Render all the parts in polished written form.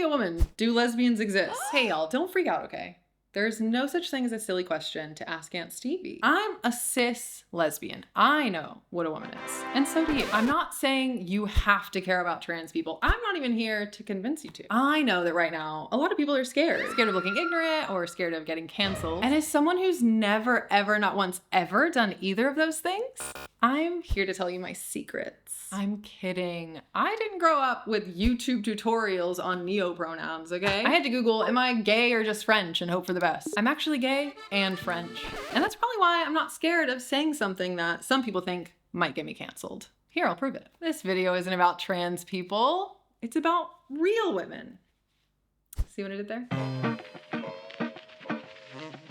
be a woman? Do lesbians exist? Hey y'all, don't freak out, okay? There's no such thing as a silly question to ask Aunt Stevie. I'm a cis lesbian. I know what a woman is, and so do you. I'm not saying you have to care about trans people. I'm not even here to convince you to. I know that right now, a lot of people are scared. Scared of looking ignorant or scared of getting canceled. And as someone who's never, ever, not once, ever done either of those things, I'm here to tell you my secrets. I'm kidding. I didn't grow up with YouTube tutorials on neo-pronouns, okay? I had to Google, am I gay or just French, and hope for the best. I'm actually gay and French. And that's probably why I'm not scared of saying something that some people think might get me canceled. Here, I'll prove it. This video isn't about trans people. It's about real women. See what I did there?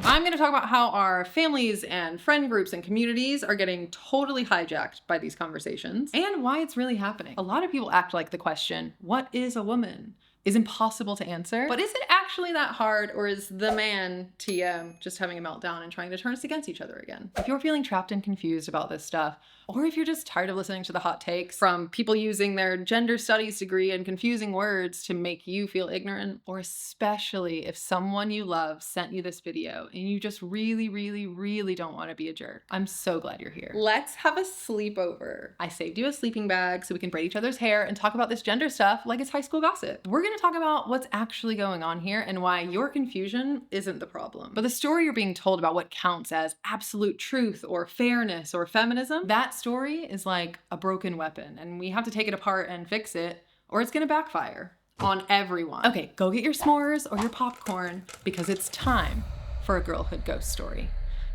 I'm going to talk about how our families and friend groups and communities are getting totally hijacked by these conversations and why it's really happening. A lot of people act like the question, what is a woman, is impossible to answer. But is it actually that hard, or is the man, TM, just having a meltdown and trying to turn us against each other again? If you're feeling trapped and confused about this stuff, or if you're just tired of listening to the hot takes from people using their gender studies degree and confusing words to make you feel ignorant, or especially if someone you love sent you this video and you just really, really, really don't want to be a jerk, I'm so glad you're here. Let's have a sleepover. I saved you a sleeping bag so we can braid each other's hair and talk about this gender stuff like it's high school gossip. We're going to talk about what's actually going on here and why your confusion isn't the problem. But the story you're being told about what counts as absolute truth or fairness or feminism, that story is like a broken weapon, and we have to take it apart and fix it, or it's gonna backfire on everyone. Okay, go get your s'mores or your popcorn, because it's time for a girlhood ghost story.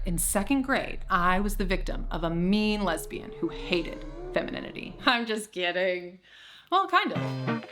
In 2nd grade, I was the victim of a mean lesbian who hated femininity. I'm just kidding. Well, kind of.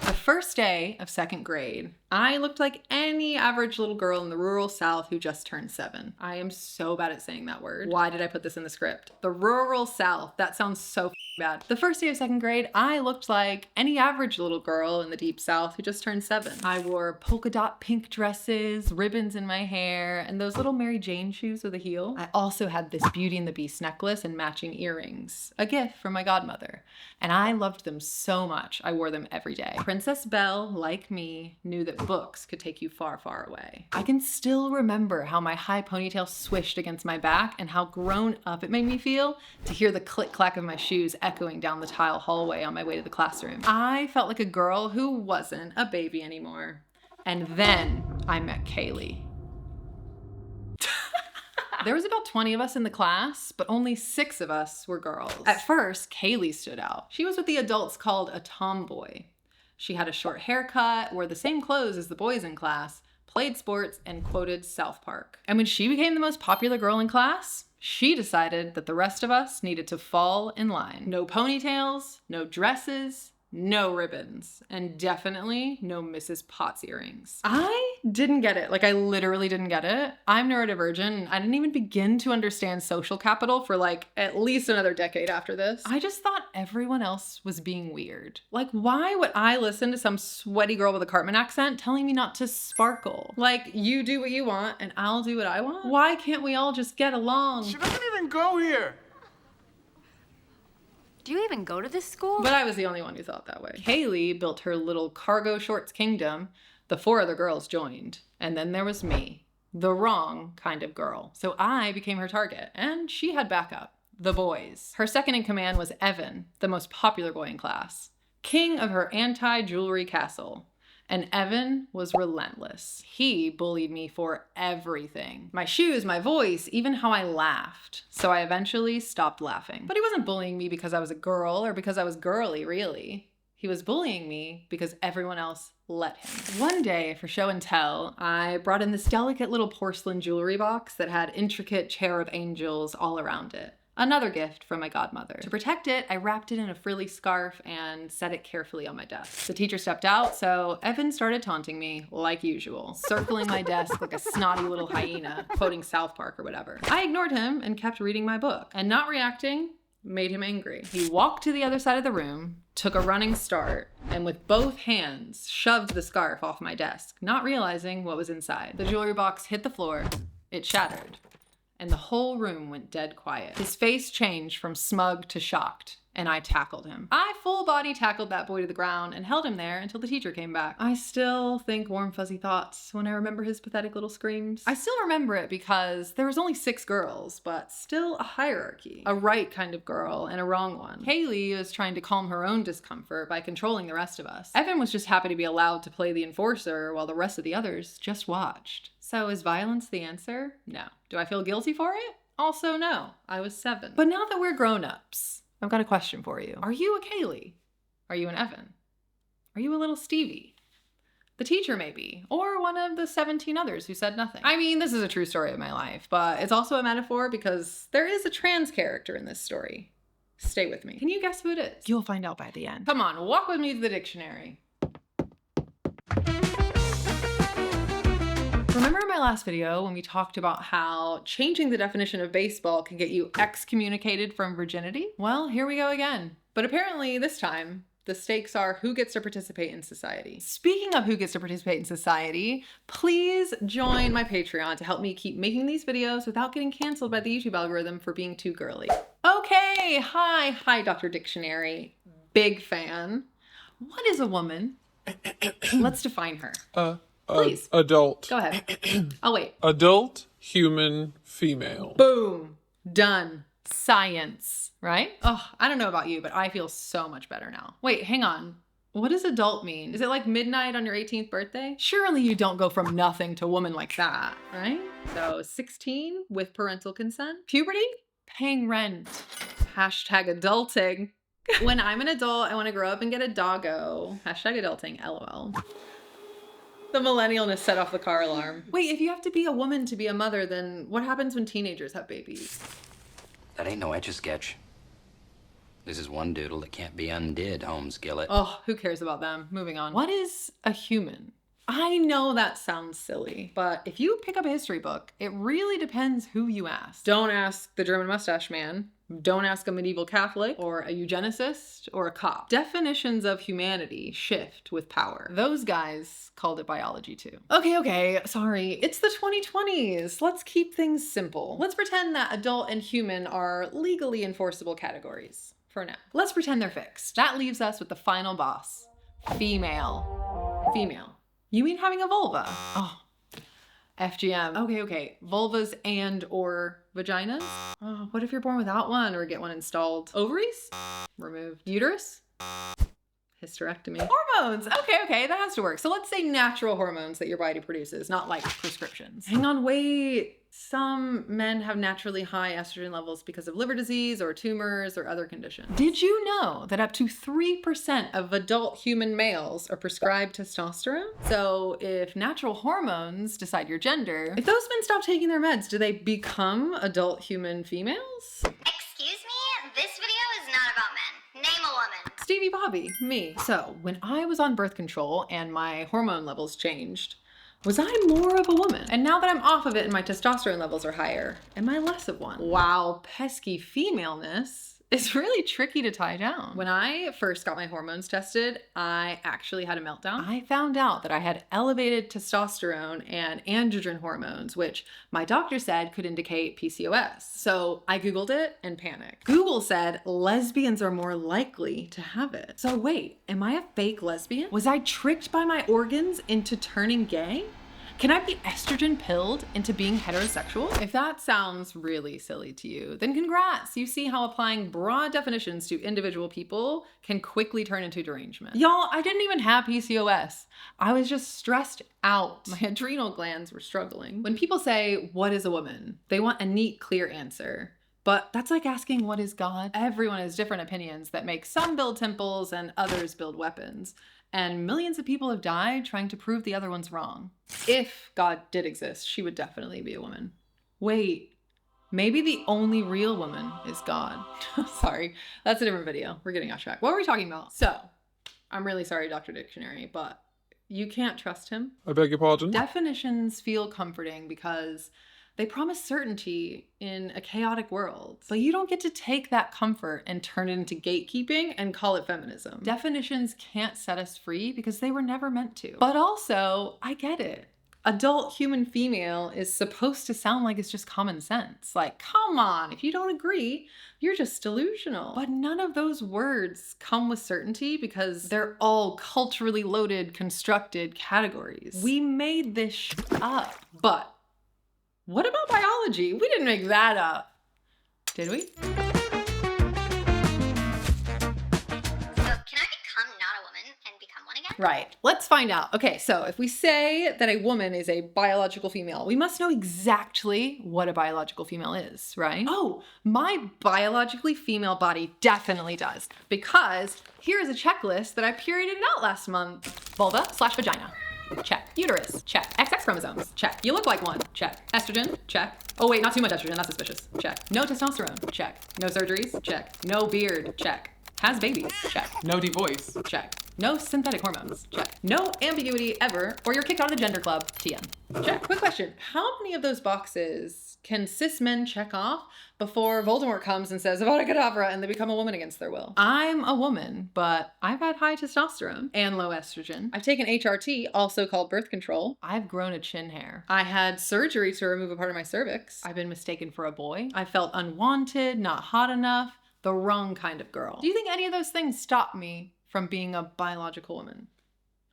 The first day of 2nd grade, I looked like any average little girl in the rural South who just turned 7. I am so bad at saying that word. Why did I put this in the script? The rural South. That sounds so bad. The first day of 2nd grade, I looked like any average little girl in the deep South who just turned 7. I wore polka dot pink dresses, ribbons in my hair, and those little Mary Jane shoes with a heel. I also had this Beauty and the Beast necklace and matching earrings, a gift from my godmother. And I loved them so much, I wore them every day. Princess Belle, like me, knew that books could take you far, far away. I can still remember how my high ponytail swished against my back and how grown up it made me feel to hear the click-clack of my shoes echoing down the tile hallway on my way to the classroom. I felt like a girl who wasn't a baby anymore. And then I met Kaylee. There was about 20 of us in the class, but only 6 of us were girls. At first, Kaylee stood out. She was what the adults called a tomboy. She had a short haircut, wore the same clothes as the boys in class, played sports, and quoted South Park. And when she became the most popular girl in class, she decided that the rest of us needed to fall in line. No ponytails, no dresses, no ribbons, and definitely no Mrs. Potts earrings. I didn't get it. Like, I literally didn't get it. I'm neurodivergent. I didn't even begin to understand social capital for like at least another decade after this. I just thought everyone else was being weird. Like, why would I listen to some sweaty girl with a Cartman accent telling me not to sparkle? Like, you do what you want and I'll do what I want? Why can't we all just get along? She doesn't even go here. Do you even go to this school? But I was the only one who thought that way. Kaylee built her little cargo shorts kingdom. The 4 other girls joined. And then there was me, the wrong kind of girl. So I became her target, and she had backup, the boys. Her second in command was Evan, the most popular boy in class, king of her anti-jewelry castle. And Evan was relentless. He bullied me for everything. My shoes, my voice, even how I laughed. So I eventually stopped laughing. But he wasn't bullying me because I was a girl or because I was girly, really. He was bullying me because everyone else let him. One day, for show and tell, I brought in this delicate little porcelain jewelry box that had intricate cherub angels all around it. Another gift from my godmother. To protect it, I wrapped it in a frilly scarf and set it carefully on my desk. The teacher stepped out, so Evan started taunting me like usual, circling my desk like a snotty little hyena, quoting South Park or whatever. I ignored him and kept reading my book, and not reacting made him angry. He walked to the other side of the room, took a running start, and with both hands shoved the scarf off my desk, not realizing what was inside. The jewelry box hit the floor, it shattered, and the whole room went dead quiet. His face changed from smug to shocked, and I tackled him. I full body tackled that boy to the ground and held him there until the teacher came back. I still think warm fuzzy thoughts when I remember his pathetic little screams. I still remember it because there was only 6 girls, but still a hierarchy. A right kind of girl and a wrong one. Haley was trying to calm her own discomfort by controlling the rest of us. Evan was just happy to be allowed to play the enforcer while the rest of the others just watched. So is violence the answer? No. Do I feel guilty for it? Also no. I was 7. But now that we're grown-ups, I've got a question for you. Are you a Kaylee? Are you an Evan? Are you a little Stevie? The teacher maybe, or one of the 17 others who said nothing. I mean, this is a true story of my life, but it's also a metaphor because there is a trans character in this story. Stay with me. Can you guess who it is? You'll find out by the end. Come on, walk with me to the dictionary. Remember in my last video when we talked about how changing the definition of baseball can get you excommunicated from virginity? Well, here we go again. But apparently this time, the stakes are who gets to participate in society. Speaking of who gets to participate in society, please join my Patreon to help me keep making these videos without getting canceled by the YouTube algorithm for being too girly. Okay, hi Dr. Dictionary. Big fan. What is a woman? Let's define her. Please. Adult. Go ahead. I'll wait. Adult, human, female. Boom. Done. Science, right? Oh, I don't know about you, but I feel so much better now. Wait, hang on. What does adult mean? Is it like midnight on your 18th birthday? Surely you don't go from nothing to woman like that, right? So 16 with parental consent. Puberty? Paying rent. Hashtag adulting. When I'm an adult, I want to grow up and get a doggo. Hashtag adulting, LOL. The millennialness set off the car alarm. Wait, if you have to be a woman to be a mother, then what happens when teenagers have babies? That ain't no Etch-a-Sketch. This is one doodle that can't be undid, Holmes Gillett. Oh, who cares about them? Moving on. What is a human? I know that sounds silly, but if you pick up a history book, it really depends who you ask. Don't ask the German mustache man. Don't ask a medieval Catholic or a eugenicist or a cop. Definitions of humanity shift with power. Those guys called it biology too. Okay, sorry. It's the 2020s. Let's keep things simple. Let's pretend that adult and human are legally enforceable categories for now. Let's pretend they're fixed. That leaves us with the final boss. Female. Female. You mean having a vulva? Oh. FGM. Okay. Vulvas and or vaginas? Oh, what if you're born without one or get one installed? Ovaries? Removed. Uterus? Hysterectomy. Hormones. Okay, that has to work. So let's say natural hormones that your body produces, not like prescriptions. Hang on, wait. Some men have naturally high estrogen levels because of liver disease or tumors or other conditions. Did you know that up to 3% of adult human males are prescribed testosterone? So if natural hormones decide your gender, if those men stop taking their meds, do they become adult human females? Excuse me? This video is not about men. Name a woman. Stevieboebi, me. So when I was on birth control and my hormone levels changed, was I more of a woman? And now that I'm off of it and my testosterone levels are higher, am I less of one? Wow, pesky femaleness is really tricky to tie down. When I first got my hormones tested, I actually had a meltdown. I found out that I had elevated testosterone and androgen hormones, which my doctor said could indicate PCOS. So I Googled it and panicked. Google said lesbians are more likely to have it. So wait, am I a fake lesbian? Was I tricked by my organs into turning gay? Can I be estrogen pilled into being heterosexual? If that sounds really silly to you, then congrats. You see how applying broad definitions to individual people can quickly turn into derangement. Y'all, I didn't even have PCOS. I was just stressed out. My adrenal glands were struggling. When people say, what is a woman? They want a neat, clear answer. But that's like asking, what is God? Everyone has different opinions that make some build temples and others build weapons. And millions of people have died trying to prove the other one's wrong. If God did exist, she would definitely be a woman. Wait, maybe the only real woman is God. Sorry, that's a different video. We're getting off track. What were we talking about? So, I'm really sorry, Dr. Dictionary, but you can't trust him. I beg your pardon? Definitions feel comforting because they promise certainty in a chaotic world. But you don't get to take that comfort and turn it into gatekeeping and call it feminism. Definitions can't set us free because they were never meant to. But also, I get it. Adult human female is supposed to sound like it's just common sense. Like, come on, if you don't agree, you're just delusional. But none of those words come with certainty because they're all culturally loaded, constructed categories. We made this up. But what about biology? We didn't make that up, did we? Can I become not a woman and become one again? Right. Let's find out. Okay, so if we say that a woman is a biological female, we must know exactly what a biological female is, right? Oh, my biologically female body definitely does, because here is a checklist that I perioded out last month. Vulva/vagina. Check. Uterus. Check. XX chromosomes. Check. You look like one. Check. Estrogen. Check. Oh wait, not too much estrogen. That's suspicious. Check. No testosterone. Check. No surgeries. Check. No beard. Check. Has babies. Check. No deep voice. Check. No synthetic hormones. Check. No ambiguity ever, or you're kicked out of the gender club. TM. Check. Quick question. How many of those boxes can cis men check off before Voldemort comes and says Avada Kedavra and they become a woman against their will? I'm a woman, but I've had high testosterone and low estrogen. I've taken HRT, also called birth control. I've grown a chin hair. I had surgery to remove a part of my cervix. I've been mistaken for a boy. I felt unwanted, not hot enough, the wrong kind of girl. Do you think any of those things stop me from being a biological woman?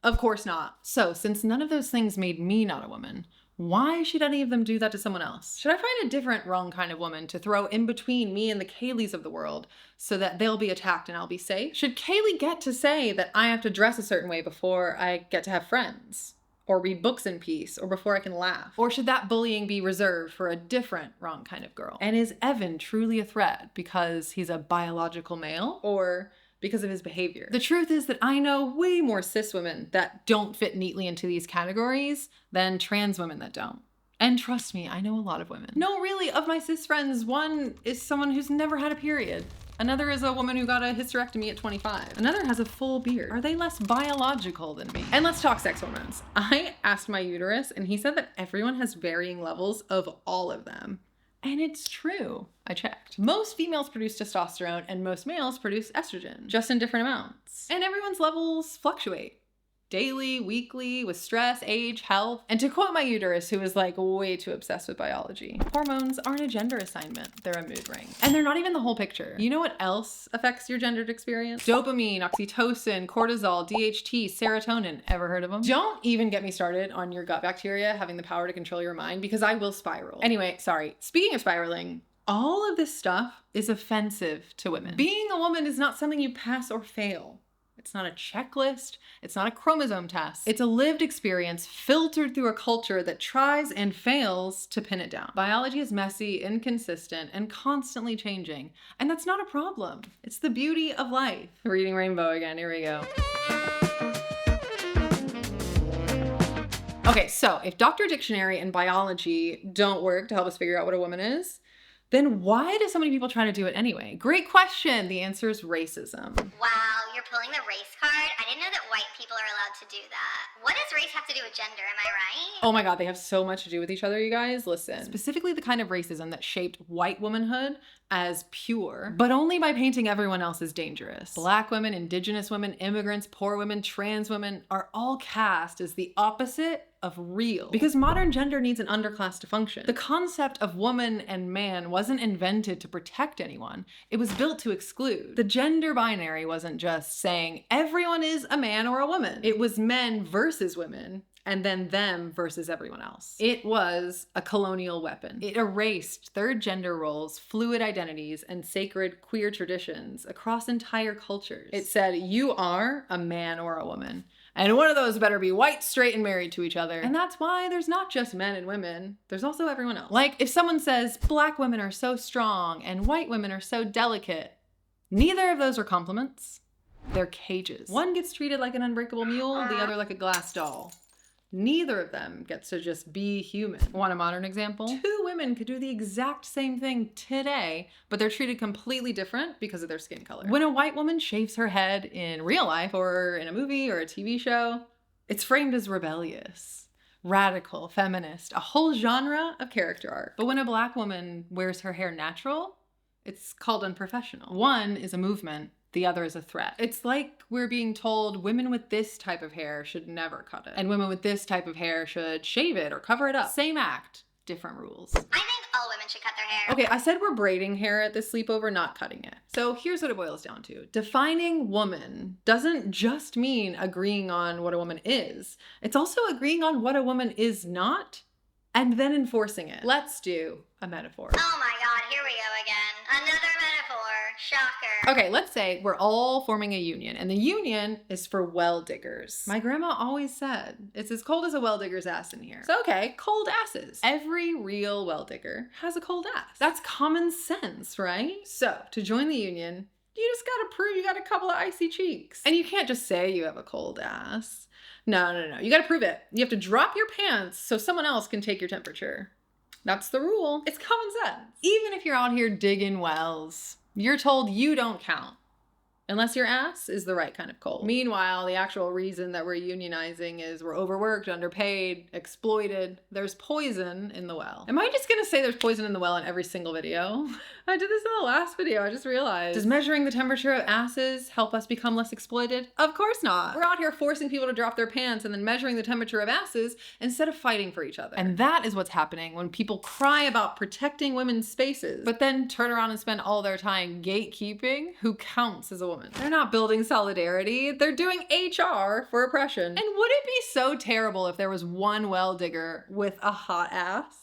Of course not. So, since none of those things made me not a woman, why should any of them do that to someone else? Should I find a different wrong kind of woman to throw in between me and the Kayleys of the world so that they'll be attacked and I'll be safe? Should Kaylee get to say that I have to dress a certain way before I get to have friends? Or read books in peace, or before I can laugh? Or should that bullying be reserved for a different wrong kind of girl? And is Evan truly a threat because he's a biological male, or because of his behavior? The truth is that I know way more cis women that don't fit neatly into these categories than trans women that don't. And trust me, I know a lot of women. No, really, of my cis friends, one is someone who's never had a period. Another is a woman who got a hysterectomy at 25. Another has a full beard. Are they less biological than me? And let's talk sex hormones. I asked my uterus and he said that everyone has varying levels of all of them. And it's true. I checked. Most females produce testosterone and most males produce estrogen, just in different amounts. And everyone's levels fluctuate. Daily, weekly, with stress, age, health. And to quote my uterus, who is like way too obsessed with biology, hormones aren't a gender assignment, they're a mood ring. And they're not even the whole picture. You know what else affects your gendered experience? Dopamine, oxytocin, cortisol, DHT, serotonin. Ever heard of them? Don't even get me started on your gut bacteria having the power to control your mind, because I will spiral. Anyway, sorry. Speaking of spiraling, all of this stuff is offensive to women. Being a woman is not something you pass or fail. It's not a checklist. It's not a chromosome test. It's a lived experience filtered through a culture that tries and fails to pin it down. Biology is messy, inconsistent, and constantly changing. And that's not a problem. It's the beauty of life. Reading Rainbow again. Here we go. Okay, so if Dr. Dictionary and biology don't work to help us figure out what a woman is, then why do so many people try to do it anyway? Great question. The answer is racism. Wow, you're pulling the race card? I didn't know that white people are allowed to do that. What does race have to do with gender, am I right? Oh my God, they have so much to do with each other, you guys. Listen. Specifically the kind of racism that shaped white womanhood as pure, but only by painting everyone else as dangerous. Black women, indigenous women, immigrants, poor women, trans women are all cast as the opposite of real, because modern gender needs an underclass to function. The concept of woman and man wasn't invented to protect anyone. It was built to exclude. The gender binary wasn't just saying everyone is a man or a woman. It was men versus women, and then them versus everyone else. It was a colonial weapon. It erased third gender roles, fluid identities, and sacred queer traditions across entire cultures. It said, you are a man or a woman. And one of those better be white, straight, and married to each other. And that's why there's not just men and women. There's also everyone else. Like, if someone says, black women are so strong and white women are so delicate, neither of those are compliments. They're cages. One gets treated like an unbreakable mule, the other like a glass doll. Neither of them gets to just be human. Want a modern example? Two women could do the exact same thing today, but they're treated completely different because of their skin color. When a white woman shaves her head in real life or in a movie or a TV show, it's framed as rebellious, radical, feminist, a whole genre of character art. But when a black woman wears her hair natural, it's called unprofessional. One is a movement the other is a threat. It's like we're being told women with this type of hair should never cut it, and women with this type of hair should shave it or cover it up. Same act, different rules. I think all women should cut their hair. Okay, I said we're braiding hair at this sleepover, not cutting it. So here's what it boils down to. Defining woman doesn't just mean agreeing on what a woman is. It's also agreeing on what a woman is not and then enforcing it. Let's do a metaphor. Oh my god, here we go again. Another metaphor. Shocker. Okay, let's say we're all forming a union, and the union is for well diggers. My grandma always said, it's as cold as a well digger's ass in here. So okay, cold asses. Every real well digger has a cold ass. That's common sense, right? So to join the union, you just gotta prove you got a couple of icy cheeks. And you can't just say you have a cold ass. No. You gotta prove it. You have to drop your pants so someone else can take your temperature. That's the rule. It's common sense. Even if you're out here digging wells, you're told you don't count unless your ass is the right kind of cold. Meanwhile, the actual reason that we're unionizing is we're overworked, underpaid, exploited. There's poison in the well. Am I just gonna say there's poison in the well in every single video? I did this in the last video, I just realized. Does measuring the temperature of asses help us become less exploited? Of course not. We're out here forcing people to drop their pants and then measuring the temperature of asses instead of fighting for each other. And that is what's happening when people cry about protecting women's spaces, but then turn around and spend all their time gatekeeping who counts as a woman. They're not building solidarity, they're doing HR for oppression. And would it be so terrible if there was one well digger with a hot ass?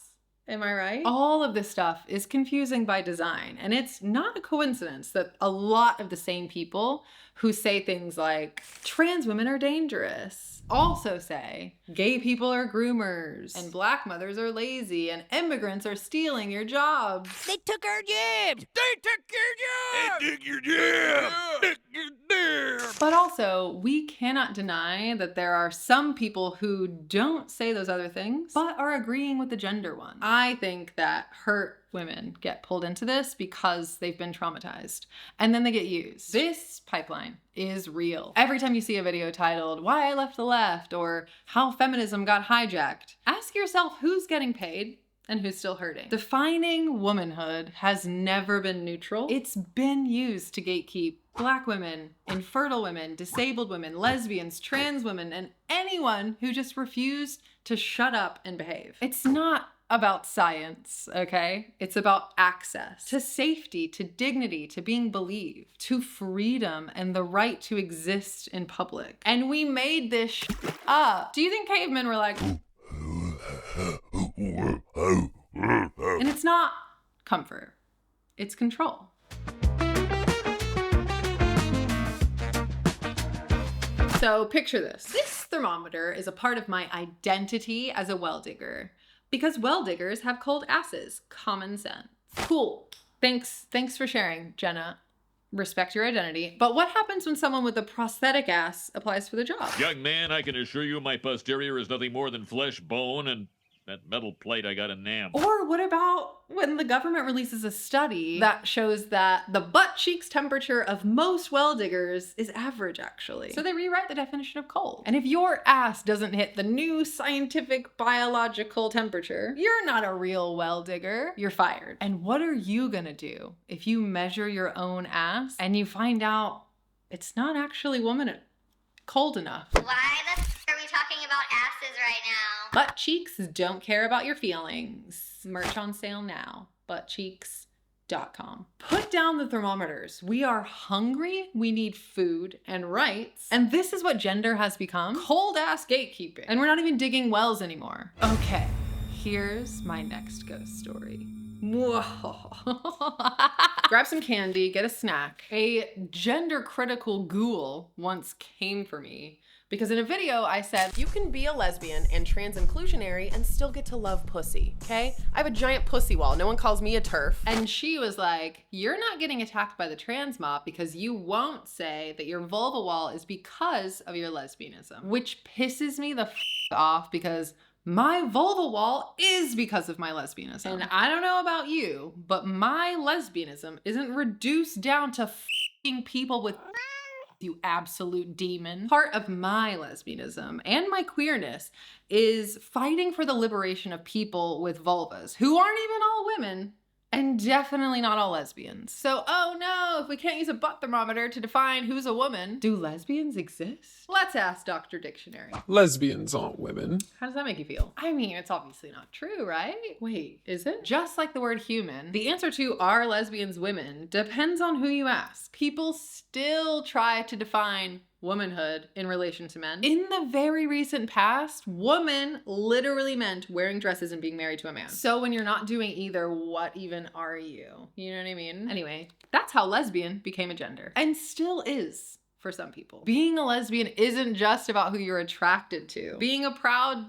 Am I right? All of this stuff is confusing by design, and it's not a coincidence that a lot of the same people who say things like, trans women are dangerous, also say, gay people are groomers, and black mothers are lazy, and immigrants are stealing your jobs. They took our jobs! They took your jobs! They took your jab! Took your jab! But also, we cannot deny that there are some people who don't say those other things, but are agreeing with the gender one. I think that hurt women get pulled into this because they've been traumatized, and then they get used. This pipeline is real. Every time you see a video titled, "Why I Left the Left," or "How Feminism Got Hijacked," ask yourself who's getting paid and who's still hurting. Defining womanhood has never been neutral. It's been used to gatekeep Black women, infertile women, disabled women, lesbians, trans women, and anyone who just refused to shut up and behave. It's not about science, okay? It's about access to safety, to dignity, to being believed, to freedom and the right to exist in public. And we made this up. Do you think cavemen were like... And it's not comfort, it's control. So picture this. This thermometer is a part of my identity as a well digger. Because well diggers have cold asses. Common sense. Cool. Thanks for sharing, Jenna. Respect your identity. But what happens when someone with a prosthetic ass applies for the job? Young man, I can assure you my posterior is nothing more than flesh, bone, and that metal plate I got a NAM. Or what about when the government releases a study that shows that the butt cheeks temperature of most well diggers is average, actually? So they rewrite the definition of cold. And if your ass doesn't hit the new scientific biological temperature, you're not a real well digger. You're fired. And what are you gonna do if you measure your own ass and you find out it's not actually cold enough? Why the are we talking about asses right now? Butt cheeks don't care about your feelings. Merch on sale now. buttcheeks.com. Put down the thermometers. We are hungry. We need food and rights. And this is what gender has become. Cold ass gatekeeping. And we're not even digging wells anymore. Okay, here's my next ghost story. Grab some candy, get a snack. A gender critical ghoul once came for me because in a video I said, you can be a lesbian and trans inclusionary and still get to love pussy, okay? I have a giant pussy wall. No one calls me a TERF. And she was like, you're not getting attacked by the trans mob because you won't say that your vulva wall is because of your lesbianism, which pisses me the f off because my vulva wall is because of my lesbianism. And I don't know about you, but my lesbianism isn't reduced down to f***ing people with you absolute demon. Part of my lesbianism and my queerness is fighting for the liberation of people with vulvas who aren't even all women, And definitely not all lesbians. So, oh no, if we can't use a butt thermometer to define who's a woman, do lesbians exist? Let's ask Dr. Dictionary. Lesbians aren't women. How does that make you feel? I mean, it's obviously not true, right? Wait, is it? Just like the word human, the answer to are lesbians women depends on who you ask. People still try to define womanhood in relation to men. In the very recent past, woman literally meant wearing dresses and being married to a man. So when you're not doing either, what even are you? You know what I mean? Anyway, that's how lesbian became a gender. And still is for some people. Being a lesbian isn't just about who you're attracted to. Being a proud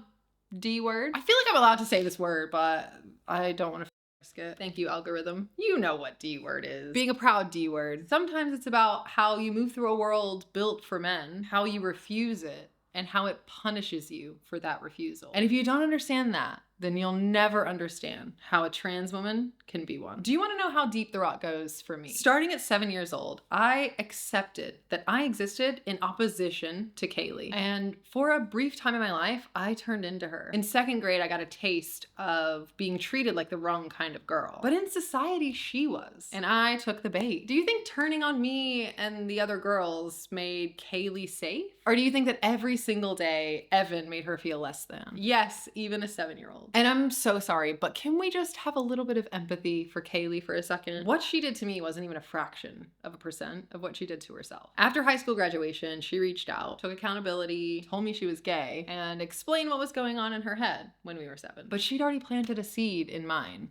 D word. I feel like I'm allowed to say this word, but I don't want to risk it. Thank you, algorithm. You know what D word is. Being a proud D word. Sometimes it's about how you move through a world built for men, how you refuse it, and how it punishes you for that refusal. And if you don't understand that, then you'll never understand how a trans woman can be one. Do you want to know how deep the rot goes for me? Starting at 7 years old, I accepted that I existed in opposition to Kaylee. And for a brief time in my life, I turned into her. In 2nd grade, I got a taste of being treated like the wrong kind of girl. But in society, she was. And I took the bait. Do you think turning on me and the other girls made Kaylee safe? Or do you think that every single day, Evan made her feel less than? Yes, even a 7-year-old. And I'm so sorry, but can we just have a little bit of empathy for Kaylee for a second? What she did to me wasn't even a fraction of a percent of what she did to herself. After high school graduation, she reached out, took accountability, told me she was gay, and explained what was going on in her head when we were 7. But she'd already planted a seed in mine.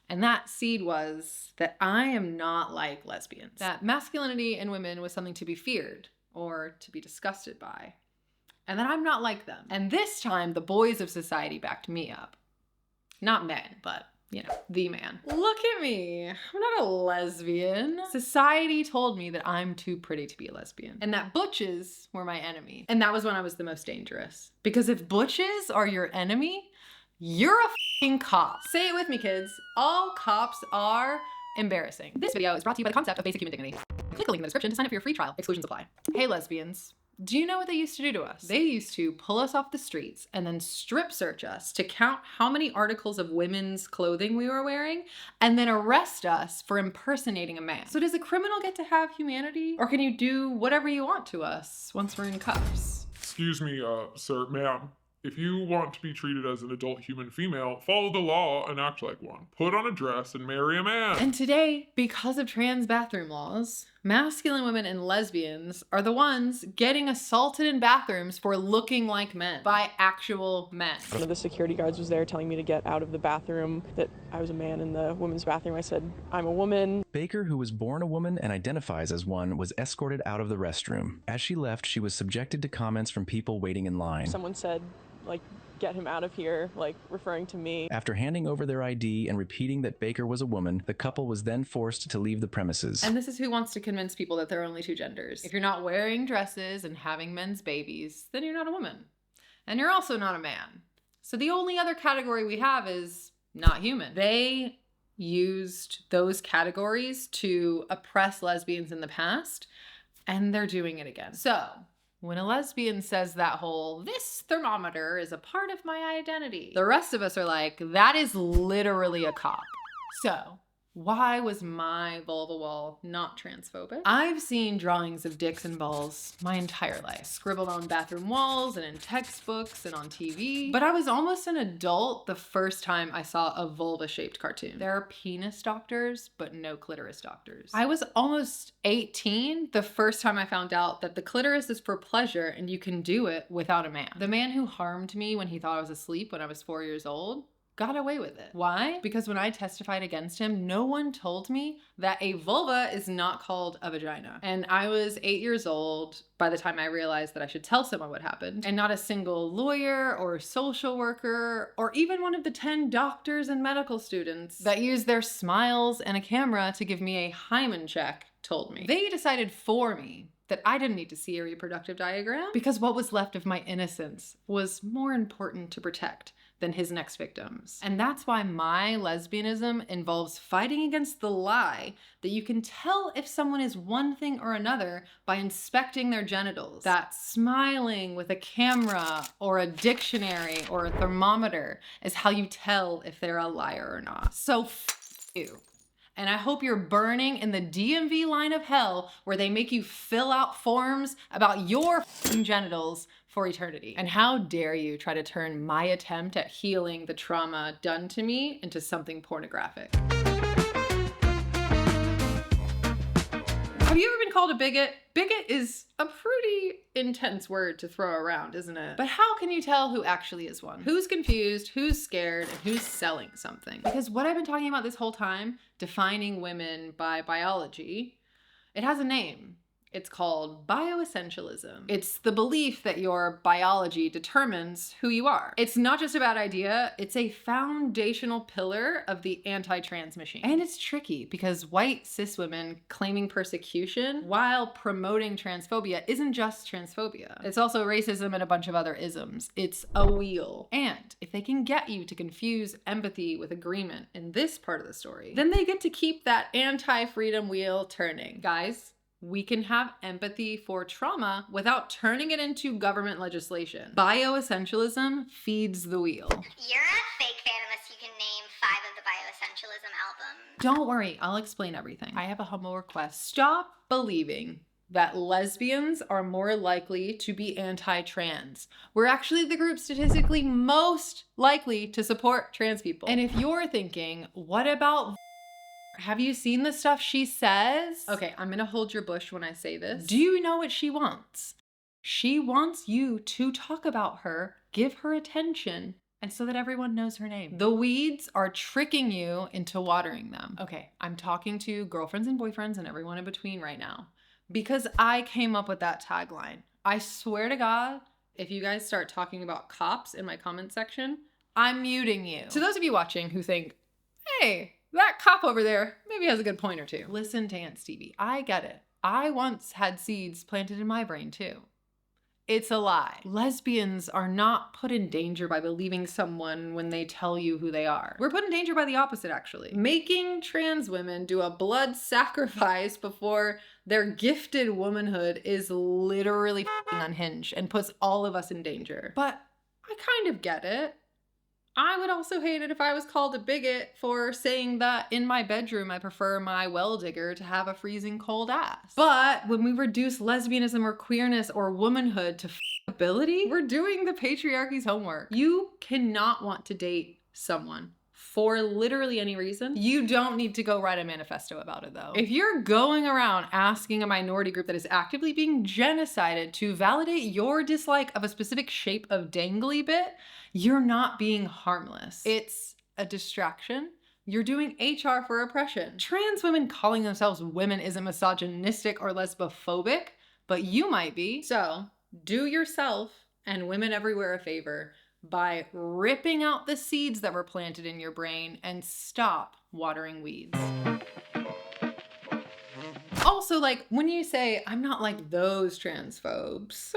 And that seed was that I am not like lesbians. That masculinity in women was something to be feared or to be disgusted by. And that I'm not like them. And this time, the boys of society backed me up. Not men, but, you know, the man. Look at me. I'm not a lesbian. Society told me that I'm too pretty to be a lesbian and that butches were my enemy. And that was when I was the most dangerous. Because if butches are your enemy, you're a f***ing cop. Say it with me, kids. All cops are embarrassing. This video is brought to you by the concept of basic human dignity. Click the link in the description to sign up for your free trial. Exclusions apply. Hey, lesbians. Do you know what they used to do to us? They used to pull us off the streets and then strip search us to count how many articles of women's clothing we were wearing and then arrest us for impersonating a man. So does a criminal get to have humanity? Or can you do whatever you want to us once we're in cuffs? Excuse me, sir, ma'am. If you want to be treated as an adult human female, follow the law and act like one. Put on a dress and marry a man. And today, because of trans bathroom laws, masculine women and lesbians are the ones getting assaulted in bathrooms for looking like men by actual men. One of the security guards was there telling me to get out of the bathroom, that I was a man in the women's bathroom. I said, I'm a woman. Baker, who was born a woman and identifies as one, was escorted out of the restroom. As she left, she was subjected to comments from people waiting in line. Someone said, like, get him out of here, like referring to me. After handing over their ID and repeating that Baker was a woman, the couple was then forced to leave the premises. And this is who wants to convince people that there are only 2 genders. If you're not wearing dresses and having men's babies, then you're not a woman. And you're also not a man. So the only other category we have is not human. They used those categories to oppress lesbians in the past, and they're doing it again. So when a lesbian says that whole, this thermometer is a part of my identity, the rest of us are like, that is literally a cop. So why was my vulva wall not transphobic? I've seen drawings of dicks and balls my entire life, scribbled on bathroom walls and in textbooks and on TV. But I was almost an adult the first time I saw a vulva-shaped cartoon. There are penis doctors, but no clitoris doctors. I was almost 18 the first time I found out that the clitoris is for pleasure and you can do it without a man. The man who harmed me when he thought I was asleep when I was 4 years old got away with it. Why? Because when I testified against him, no one told me that a vulva is not called a vagina. And I was 8 years old by the time I realized that I should tell someone what happened. And not a single lawyer or social worker or even one of the 10 doctors and medical students that used their smiles and a camera to give me a hymen check told me. They decided for me that I didn't need to see a reproductive diagram because what was left of my innocence was more important to protect than his next victims. And that's why my lesbianism involves fighting against the lie that you can tell if someone is one thing or another by inspecting their genitals. That smiling with a camera or a dictionary or a thermometer is how you tell if they're a liar or not. So f you. And I hope you're burning in the DMV line of hell where they make you fill out forms about your genitals for eternity. And how dare you try to turn my attempt at healing the trauma done to me into something pornographic. Have you ever been called a bigot? Bigot is a pretty intense word to throw around, isn't it? But how can you tell who actually is one? Who's confused, who's scared, and who's selling something? Because what I've been talking about this whole time, defining women by biology, it has a name. It's called bioessentialism. It's the belief that your biology determines who you are. It's not just a bad idea, it's a foundational pillar of the anti-trans machine. And it's tricky because white cis women claiming persecution while promoting transphobia isn't just transphobia. It's also racism and a bunch of other isms. It's a wheel. And if they can get you to confuse empathy with agreement in this part of the story, then they get to keep that anti-freedom wheel turning. Guys, we can have empathy for trauma without turning it into government legislation. Bioessentialism feeds the wheel. You're a fake fan unless you can name 5 of the bioessentialism albums. Don't worry, I'll explain everything. I have a humble request. Stop believing that lesbians are more likely to be anti-trans. We're actually the group statistically most likely to support trans people. And if you're thinking, what about have you seen the stuff she says? Okay, I'm gonna hold your bush when I say this. Do you know what she wants? She wants you to talk about her, give her attention, and so that everyone knows her name. The weeds are tricking you into watering them. Okay, I'm talking to girlfriends and boyfriends and everyone in between right now because I came up with that tagline. I swear to God, if you guys start talking about cops in my comment section, I'm muting you. To those of you watching who think, hey, that cop over there maybe has a good point or two. Listen to Aunt Stevie. I get it. I once had seeds planted in my brain too. It's a lie. Lesbians are not put in danger by believing someone when they tell you who they are. We're put in danger by the opposite, actually. Making trans women do a blood sacrifice before their gifted womanhood is literally unhinged and puts all of us in danger. But I kind of get it. I would also hate it if I was called a bigot for saying that in my bedroom I prefer my well digger to have a freezing cold ass. But when we reduce lesbianism or queerness or womanhood to ability, we're doing the patriarchy's homework. You cannot want to date someone for literally any reason. You don't need to go write a manifesto about it though. If you're going around asking a minority group that is actively being genocided to validate your dislike of a specific shape of dangly bit, you're not being harmless. It's a distraction. You're doing HR for oppression. Trans women calling themselves women isn't misogynistic or lesbophobic, but you might be. So do yourself and women everywhere a favor by ripping out the seeds that were planted in your brain and stop watering weeds. Also, like, when you say, I'm not like those transphobes,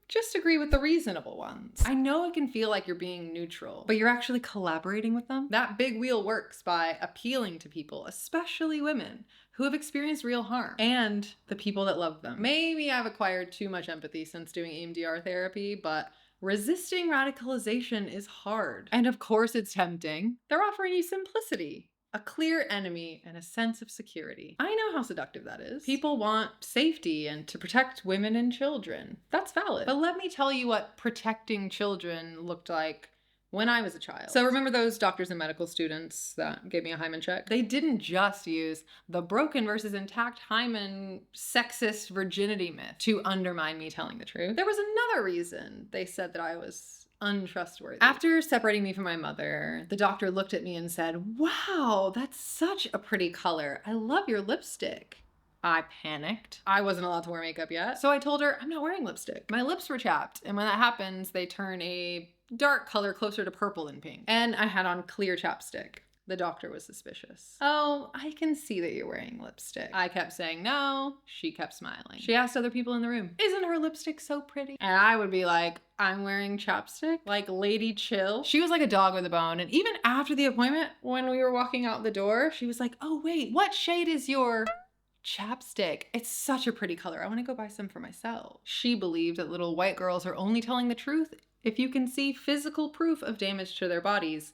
just agree with the reasonable ones. I know it can feel like you're being neutral, but you're actually collaborating with them. That big wheel works by appealing to people, especially women, who have experienced real harm, and the people that love them. Maybe I've acquired too much empathy since doing EMDR therapy, but resisting radicalization is hard. And of course it's tempting. They're offering you simplicity, a clear enemy, and a sense of security. I know how seductive that is. People want safety and to protect women and children. That's valid. But let me tell you what protecting children looked like when I was a child. So remember those doctors and medical students that gave me a hymen check? They didn't just use the broken versus intact hymen sexist virginity myth to undermine me telling the truth. There was another reason they said that I was untrustworthy. After separating me from my mother, the doctor looked at me and said, "Wow, that's such a pretty color. I love your lipstick." I panicked. I wasn't allowed to wear makeup yet. So I told her, I'm not wearing lipstick. My lips were chapped. And when that happens, they turn a dark color closer to purple than pink. And I had on clear chapstick. The doctor was suspicious. "Oh, I can see that you're wearing lipstick." I kept saying no. She kept smiling. She asked other people in the room, "Isn't her lipstick so pretty?" And I would be like, "I'm wearing chapstick? Like, lady chill." She was like a dog with a bone. And even after the appointment, when we were walking out the door, she was like, "Oh wait, what shade is your chapstick? It's such a pretty color. I want to go buy some for myself." She believed that little white girls are only telling the truth if you can see physical proof of damage to their bodies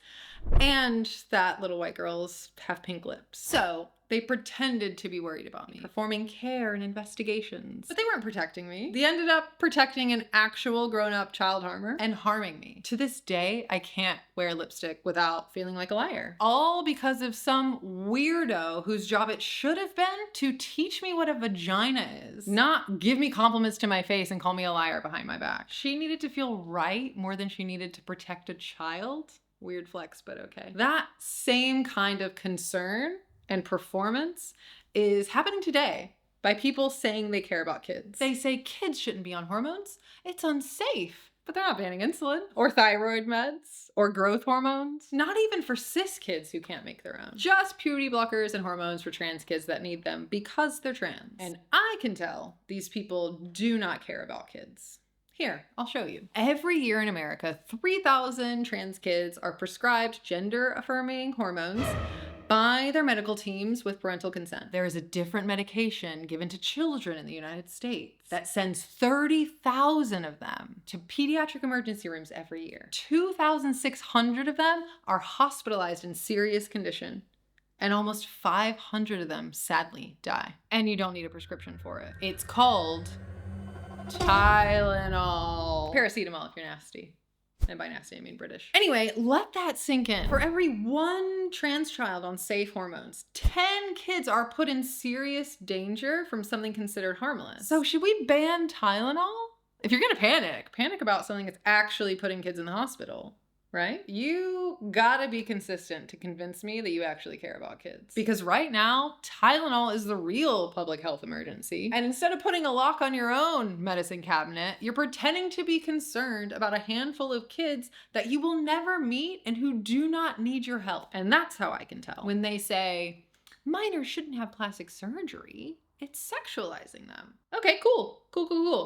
and that little white girls have pink lips. So they pretended to be worried about me, performing care and investigations. But they weren't protecting me. They ended up protecting an actual grown-up child harmer and harming me. To this day, I can't wear lipstick without feeling like a liar. All because of some weirdo whose job it should have been to teach me what a vagina is, not give me compliments to my face and call me a liar behind my back. She needed to feel right more than she needed to protect a child. Weird flex, but okay. That same kind of concern and performance is happening today by people saying they care about kids. They say kids shouldn't be on hormones. It's unsafe. But they're not banning insulin or thyroid meds or growth hormones. Not even for cis kids who can't make their own. Just puberty blockers and hormones for trans kids that need them because they're trans. And I can tell these people do not care about kids. Here, I'll show you. Every year in America, 3,000 trans kids are prescribed gender-affirming hormones by their medical teams with parental consent. There is a different medication given to children in the United States that sends 30,000 of them to pediatric emergency rooms every year. 2,600 of them are hospitalized in serious condition, and almost 500 of them sadly die. And you don't need a prescription for it. It's called Tylenol. Paracetamol if you're nasty. And by nasty, I mean British. Anyway, let that sink in. For every one trans child on safe hormones, 10 kids are put in serious danger from something considered harmless. So should we ban Tylenol? If you're gonna panic about something that's actually putting kids in the hospital, right? You gotta be consistent to convince me that you actually care about kids. Because right now, Tylenol is the real public health emergency. And instead of putting a lock on your own medicine cabinet, you're pretending to be concerned about a handful of kids that you will never meet and who do not need your help. And that's how I can tell. When they say, minors shouldn't have plastic surgery, it's sexualizing them. Okay, cool.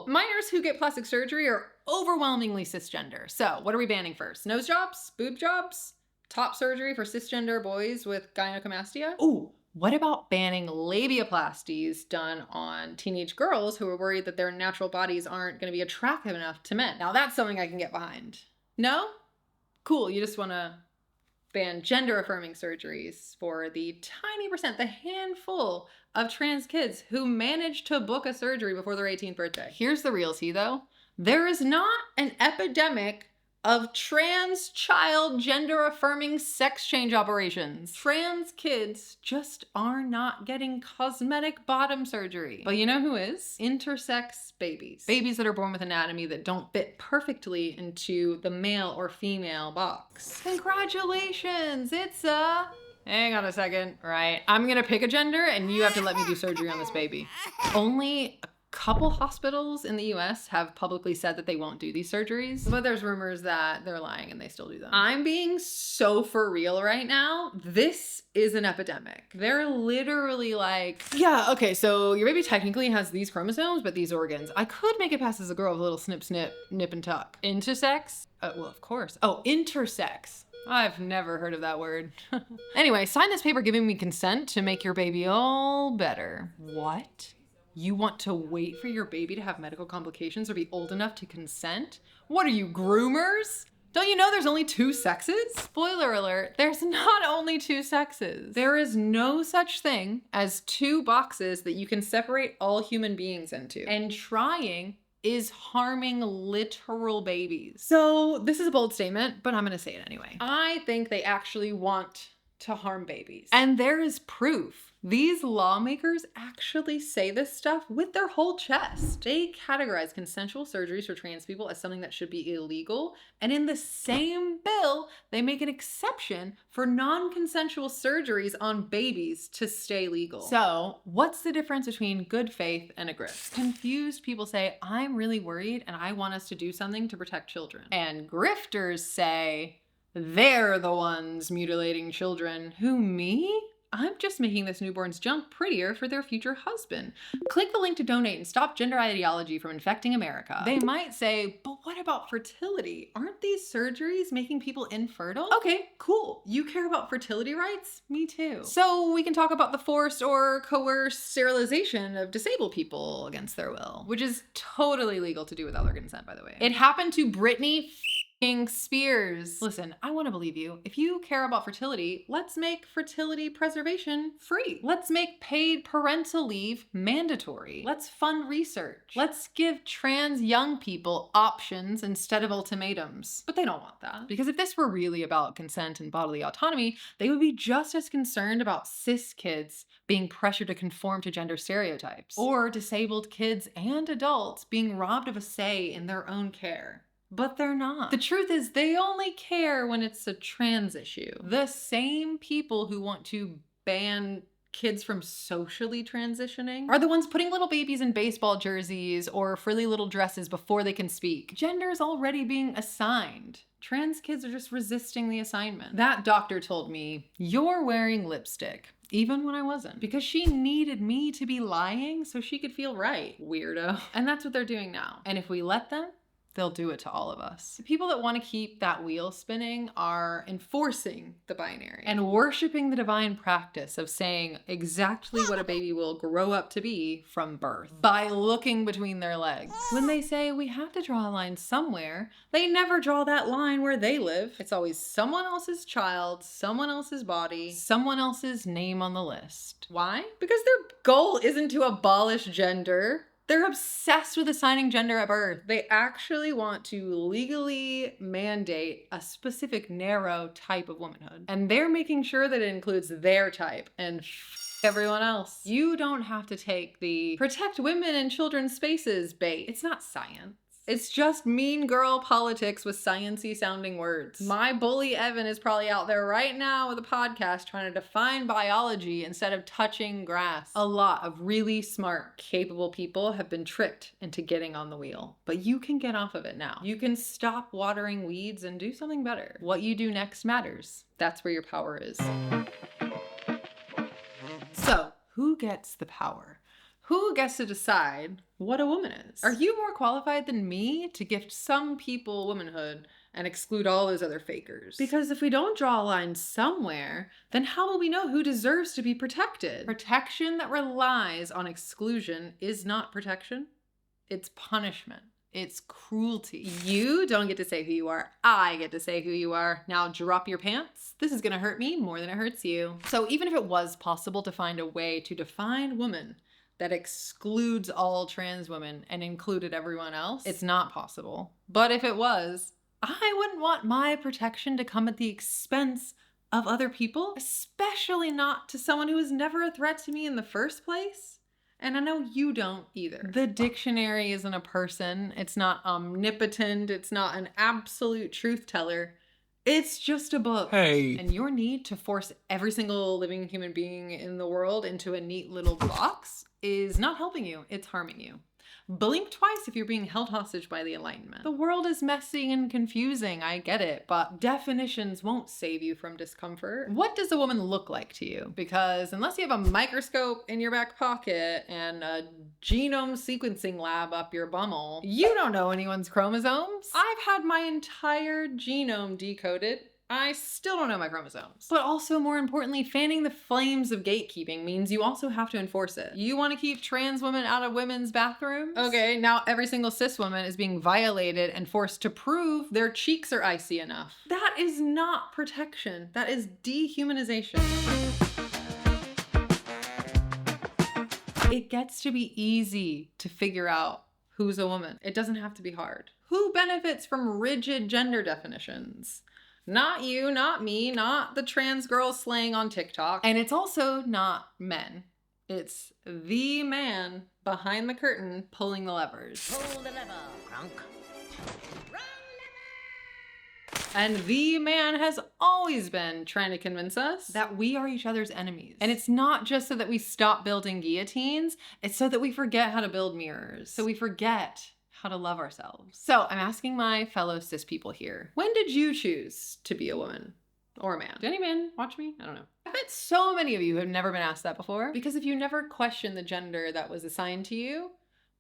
Minors who get plastic surgery are overwhelmingly cisgender. So what are we banning first? Nose jobs? Boob jobs? Top surgery for cisgender boys with gynecomastia? Ooh, what about banning labiaplasties done on teenage girls who are worried that their natural bodies aren't gonna be attractive enough to men? Now that's something I can get behind. No? Cool, you just wanna ban gender-affirming surgeries for the tiny percent, the handful of trans kids who manage to book a surgery before their 18th birthday. Here's the real tea though. There is not an epidemic of trans child gender-affirming sex change operations. Trans kids just are not getting cosmetic bottom surgery. But you know who is? Intersex babies. Babies that are born with anatomy that don't fit perfectly into the male or female box. Congratulations, it's a... Hang on a second, right? I'm gonna pick a gender and you have to let me do surgery on this baby. Only a couple hospitals in the US have publicly said that they won't do these surgeries, but there's rumors that they're lying and they still do them. I'm being so for real right now. This is an epidemic. They're literally like, yeah, okay, so your baby technically has these chromosomes, but these organs. I could make it pass as a girl with a little snip, snip, nip and tuck. Intersex? Well, of course. Oh, intersex. I've never heard of that word. Anyway, sign this paper giving me consent to make your baby all better. What? You want to wait for your baby to have medical complications or be old enough to consent? What are you, groomers? Don't you know there's only two sexes? Spoiler alert, there's not only two sexes. There is no such thing as two boxes that you can separate all human beings into. And trying is harming literal babies. So this is a bold statement, but I'm gonna say it anyway. I think they actually want to harm babies. And there is proof. These lawmakers actually say this stuff with their whole chest. They categorize consensual surgeries for trans people as something that should be illegal. And in the same bill, they make an exception for non-consensual surgeries on babies to stay legal. So what's the difference between good faith and a grift? Confused people say, I'm really worried and I want us to do something to protect children. And grifters say, they're the ones mutilating children. Who, me? I'm just making this newborn's junk prettier for their future husband. Click the link to donate and stop gender ideology from infecting America. They might say, but what about fertility? Aren't these surgeries making people infertile? Okay, cool. You care about fertility rights? Me too. So we can talk about the forced or coerced sterilization of disabled people against their will, which is totally legal to do without their consent, by the way. It happened to Brittany fucking Spears. Listen, I want to believe you. If you care about fertility, let's make fertility preservation free. Let's make paid parental leave mandatory. Let's fund research. Let's give trans young people options instead of ultimatums. But they don't want that. Because if this were really about consent and bodily autonomy, they would be just as concerned about cis kids being pressured to conform to gender stereotypes, or disabled kids and adults being robbed of a say in their own care. But they're not. The truth is, they only care when it's a trans issue. The same people who want to ban kids from socially transitioning are the ones putting little babies in baseball jerseys or frilly little dresses before they can speak. Gender is already being assigned. Trans kids are just resisting the assignment. That doctor told me, "You're wearing lipstick." Even when I wasn't. Because she needed me to be lying so she could feel right. Weirdo. And that's what they're doing now. And if we let them, they'll do it to all of us. The people that want to keep that wheel spinning are enforcing the binary and worshiping the divine practice of saying exactly what a baby will grow up to be from birth by looking between their legs. When they say we have to draw a line somewhere, they never draw that line where they live. It's always someone else's child, someone else's body, someone else's name on the list. Why? Because their goal isn't to abolish gender. They're obsessed with assigning gender at birth. They actually want to legally mandate a specific narrow type of womanhood. And they're making sure that it includes their type and everyone else. You don't have to take the protect women and children's spaces bait. It's not science. It's just mean girl politics with sciencey sounding words. My bully Evan is probably out there right now with a podcast trying to define biology instead of touching grass. A lot of really smart, capable people have been tricked into getting on the wheel. But you can get off of it now. You can stop watering weeds and do something better. What you do next matters. That's where your power is. So, who gets the power? Who gets to decide what a woman is? Are you more qualified than me to gift some people womanhood and exclude all those other fakers? Because if we don't draw a line somewhere, then how will we know who deserves to be protected? Protection that relies on exclusion is not protection. It's punishment. It's cruelty. You don't get to say who you are. I get to say who you are. Now drop your pants. This is gonna hurt me more than it hurts you. So even if it was possible to find a way to define woman that excludes all trans women and included everyone else, it's not possible. But if it was, I wouldn't want my protection to come at the expense of other people, especially not to someone who was never a threat to me in the first place. And I know you don't either. The dictionary isn't a person. It's not omnipotent. It's not an absolute truth teller. It's just a book. Hey. And your need to force every single living human being in the world into a neat little box is not helping you. It's harming you. Blink twice if you're being held hostage by the Enlightenment. The world is messy and confusing, I get it, but definitions won't save you from discomfort. What does a woman look like to you? Because unless you have a microscope in your back pocket and a genome sequencing lab up your bumhole, you don't know anyone's chromosomes. I've had my entire genome decoded. I still don't know my chromosomes. But also, more importantly, fanning the flames of gatekeeping means you also have to enforce it. You want to keep trans women out of women's bathrooms? Okay, now every single cis woman is being violated and forced to prove their cheeks are icy enough. That is not protection. That is dehumanization. It gets to be easy to figure out who's a woman. It doesn't have to be hard. Who benefits from rigid gender definitions? Not you, not me, not the trans girl slaying on TikTok. And it's also not men. It's the man behind the curtain pulling the levers. Pull the lever, Crunk. And the man has always been trying to convince us that we are each other's enemies. And it's not just so that we stop building guillotines, it's so that we forget how to build mirrors. So we forget how to love ourselves. So I'm asking my fellow cis people here, when did you choose to be a woman or a man? Did any man watch me? I don't know. I bet so many of you have never been asked that before, because if you never question the gender that was assigned to you,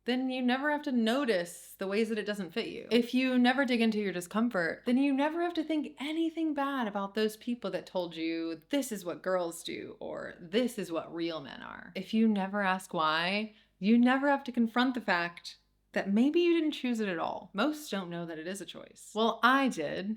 then you never have to notice the ways that it doesn't fit you. If you never dig into your discomfort, then you never have to think anything bad about those people that told you this is what girls do or this is what real men are. If you never ask why, you never have to confront the fact that maybe you didn't choose it at all. Most don't know that it is a choice. Well, I did.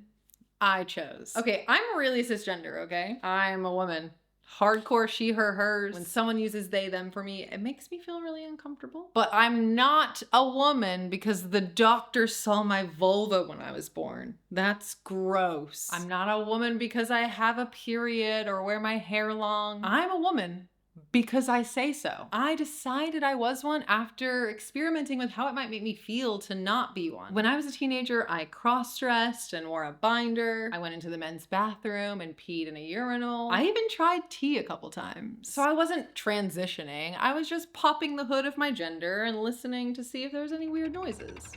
I chose. Okay, I'm really cisgender, okay? I'm a woman. Hardcore she, her, hers. When someone uses they, them for me, it makes me feel really uncomfortable. But I'm not a woman because the doctor saw my vulva when I was born. That's gross. I'm not a woman because I have a period or wear my hair long. I'm a woman because I say so. I decided I was one after experimenting with how it might make me feel to not be one. When I was a teenager, I cross-dressed and wore a binder. I went into the men's bathroom and peed in a urinal. I even tried tea a couple times. So I wasn't transitioning. I was just popping the hood of my gender and listening to see if there was any weird noises.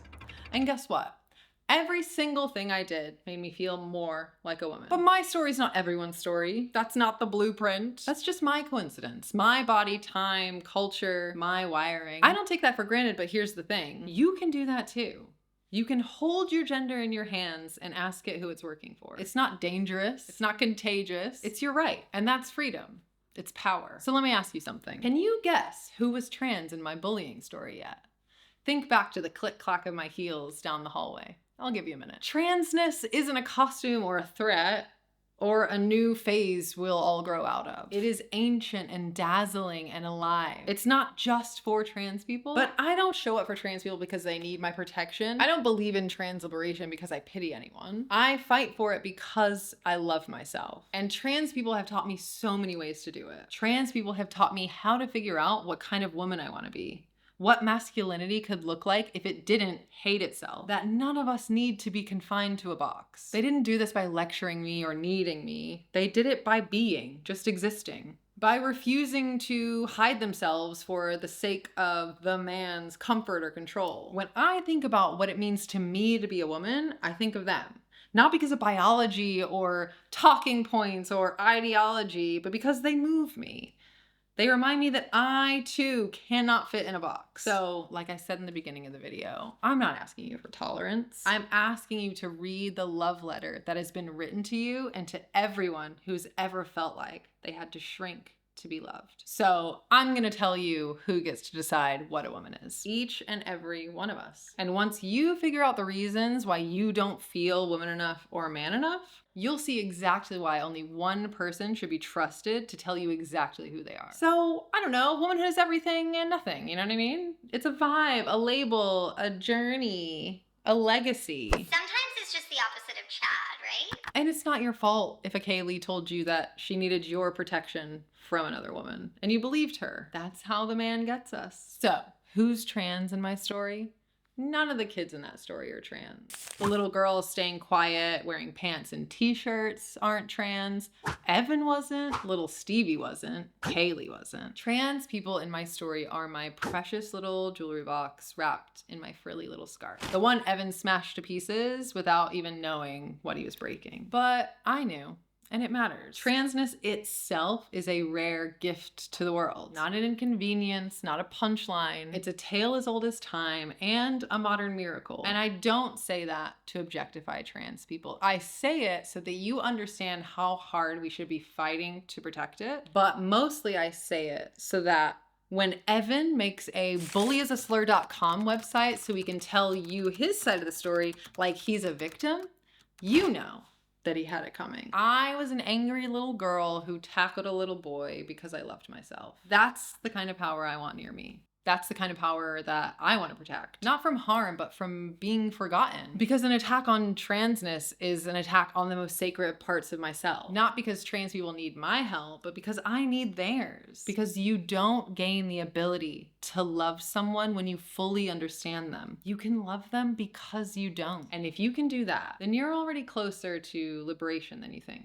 And guess what? Every single thing I did made me feel more like a woman. But my story's not everyone's story. That's not the blueprint. That's just my coincidence. My body, time, culture, my wiring. I don't take that for granted, but here's the thing. You can do that too. You can hold your gender in your hands and ask it who it's working for. It's not dangerous. It's not contagious. It's your right. And that's freedom. It's power. So let me ask you something. Can you guess who was trans in my bullying story yet? Think back to the click-clack of my heels down the hallway. I'll give you a minute. Transness isn't a costume or a threat or a new phase we'll all grow out of. It is ancient and dazzling and alive. It's not just for trans people, but I don't show up for trans people because they need my protection. I don't believe in trans liberation because I pity anyone. I fight for it because I love myself. And trans people have taught me so many ways to do it. Trans people have taught me how to figure out what kind of woman I want to be. What masculinity could look like if it didn't hate itself. That none of us need to be confined to a box. They didn't do this by lecturing me or needing me. They did it by being, just existing. By refusing to hide themselves for the sake of the man's comfort or control. When I think about what it means to me to be a woman, I think of them. Not because of biology or talking points or ideology, but because they move me. They remind me that I too cannot fit in a box. So, like I said in the beginning of the video, I'm not asking you for tolerance. I'm asking you to read the love letter that has been written to you and to everyone who's ever felt like they had to shrink to be loved. So I'm gonna tell you who gets to decide what a woman is. Each and every one of us. And once you figure out the reasons why you don't feel woman enough or man enough, you'll see exactly why only one person should be trusted to tell you exactly who they are. So, I don't know, womanhood is everything and nothing, you know what I mean? It's a vibe, a label, a journey, a legacy. Sometimes it's just the opposite of Chad, right? And it's not your fault if a Kaylee told you that she needed your protection from another woman, and you believed her. That's how the man gets us. So, who's trans in my story? None of the kids in that story are trans. The little girl staying quiet, wearing pants and t-shirts aren't trans. Evan wasn't. Little Stevie wasn't. Kaylee wasn't. Trans people in my story are my precious little jewelry box wrapped in my frilly little scarf. The one Evan smashed to pieces without even knowing what he was breaking. But I knew. And it matters. Transness itself is a rare gift to the world. Not an inconvenience, not a punchline. It's a tale as old as time and a modern miracle. And I don't say that to objectify trans people. I say it so that you understand how hard we should be fighting to protect it. But mostly I say it so that when Evan makes a bullyasaslur.com website so he can tell you his side of the story like he's a victim, you know that he had it coming. I was an angry little girl who tackled a little boy because I loved myself. That's the kind of power I want near me. That's the kind of power that I want to protect. Not from harm, but from being forgotten. Because an attack on transness is an attack on the most sacred parts of myself. Not because trans people need my help, but because I need theirs. Because you don't gain the ability to love someone when you fully understand them. You can love them because you don't. And if you can do that, then you're already closer to liberation than you think.